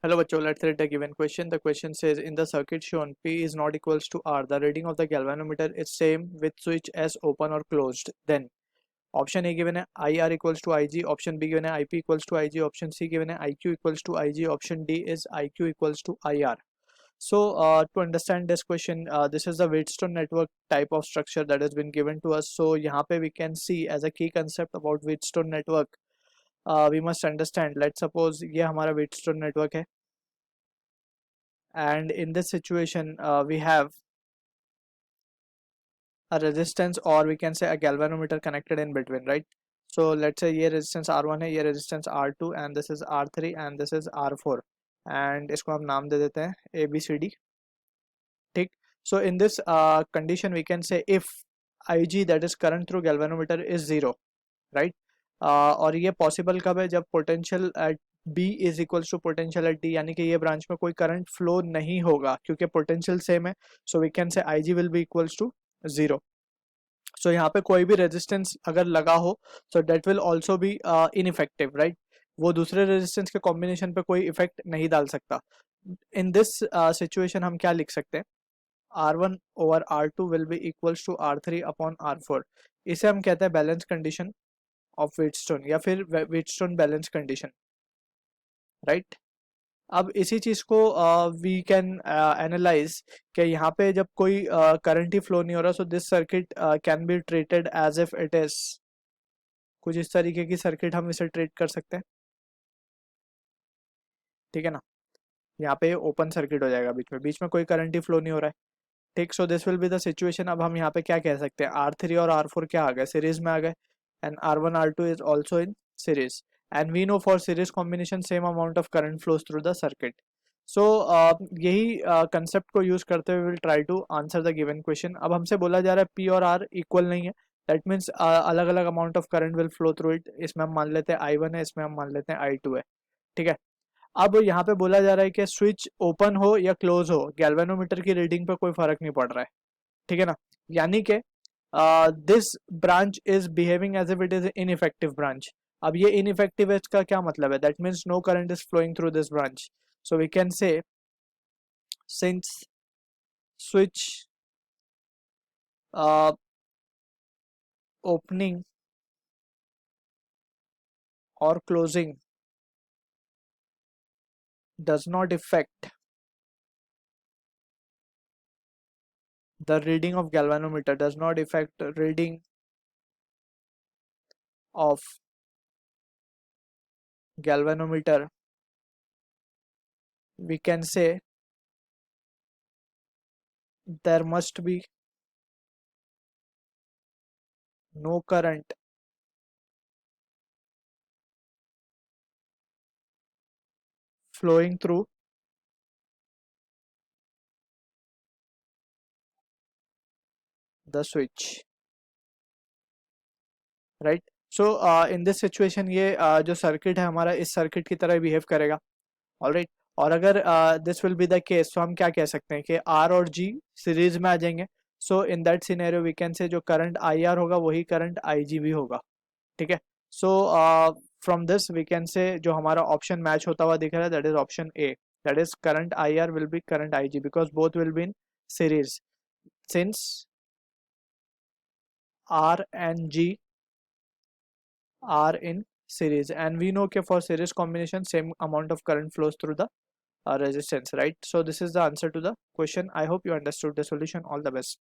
Hello bachcho, let's read the given question. The question says in the circuit shown P is not equals to R. The reading of the galvanometer is same with switch S open or closed. Then option A given है IR equals to IG, option B given है IP equals to IG, option C given है IQ equals to IG, option D is IQ equals to IR. So to understand this question, this is the Wheatstone network type of structure that has been given to us. So यहाँ पे we can see as a key concept about Wheatstone network, we must understand. Let's suppose ये हमारा Wheatstone network है, and in this situation we have a resistance, or we can say a galvanometer connected in between, right? So let's say ये resistance R1 है, ये resistance R2, and this is R3 and this is R4, and इसको हम नाम दे देते हैं ABCD. ठीक. So in this condition we can say if IG, that is current through galvanometer, is 0, right? और ये पॉसिबल कब है? जब potential at B is equals to potential at D, यानी कि ये ब्रांच में कोई करंट फ्लो नहीं होगा क्योंकि पोटेंशियल सेम है. So we can say IG will be equals to 0. So यहाँ पे कोई भी रेजिस्टेंस अगर लगा हो so that will also be ineffective, right? वो दूसरे रेजिस्टेंस के कॉम्बिनेशन पे कोई इफेक्ट नहीं डाल सकता. इन दिस सिचुएशन हम क्या लिख सकते हैं? R1 over R2 will be equals to R3 upon R4. इसे हम कहते हैं बैलेंस कंडीशन ऑफ व्हीटस्टोन या फिर व्हीटस्टोन बैलेंस कंडीशन, राइट? अब इसी चीज को वी कैन एनालाइज कि यहाँ पे जब कोई करंट ही फ्लो नहीं हो रहा, so this circuit can be treated as if it is. कुछ इस तरीके की सर्किट हम इसे ट्रीट कर सकते हैं, ठीक है ना? यहाँ पे ओपन सर्किट हो जाएगा, बीच में कोई करंट ही फ्लो नहीं हो रहा है, ठीक. So this will be the situation. अब हम यहाँ पे क्या कह सकते हैं? R3 और R4 क्या आ गए? सीरीज में आ गए, and R1 R2 is also in series, and we know for series combination same amount of current flows through the circuit. So यही कंसेप्ट को यूज करते हुए will try to answer the given question. अब हमसे बोला जा रहा है P और R इक्वल नहीं है, दैट मीन्स अलग अलग amount of current will flow through it. इसमें हम मान लेते हैं I1 है, इसमें हम मान लेते हैं I2 है, ठीक है. अब यहाँ पे बोला जा रहा है कि स्विच ओपन हो या क्लोज हो, गैल्वेनोमीटर की रीडिंग पे कोई फर्क नहीं पड़ रहा है, ठीक है ना? यानी कि this branch is behaving as if it is ineffective branch. अब ये इनइफेक्टिव है, इसका क्या मतलब है? That means no current is flowing through this branch. So we can say since switch opening और closing does not affect the reading of galvanometer, does not affect reading of galvanometer, we can say there must be no current flowing through the switch, right? So in this situation ये जो circuit है हमारा इस circuit की तरह behave करेगा, alright. और अगर this will be the case, तो हम क्या कह सकते हैं कि R और G सीरीज में आ जाएंगे. So in that scenario we can say जो करंट IR होगा वही करंट IG भी होगा, ठीक है. So from this we can say जो हमारा ऑप्शन मैच होता हुआ दिख रहा है that is option A, that is current IR will be current IG because both will be in series since R and G are in series, and we know okay, for series combination same amount of current flows through the resistance, right? So this is the answer to the question. I hope you understood the solution. All the best.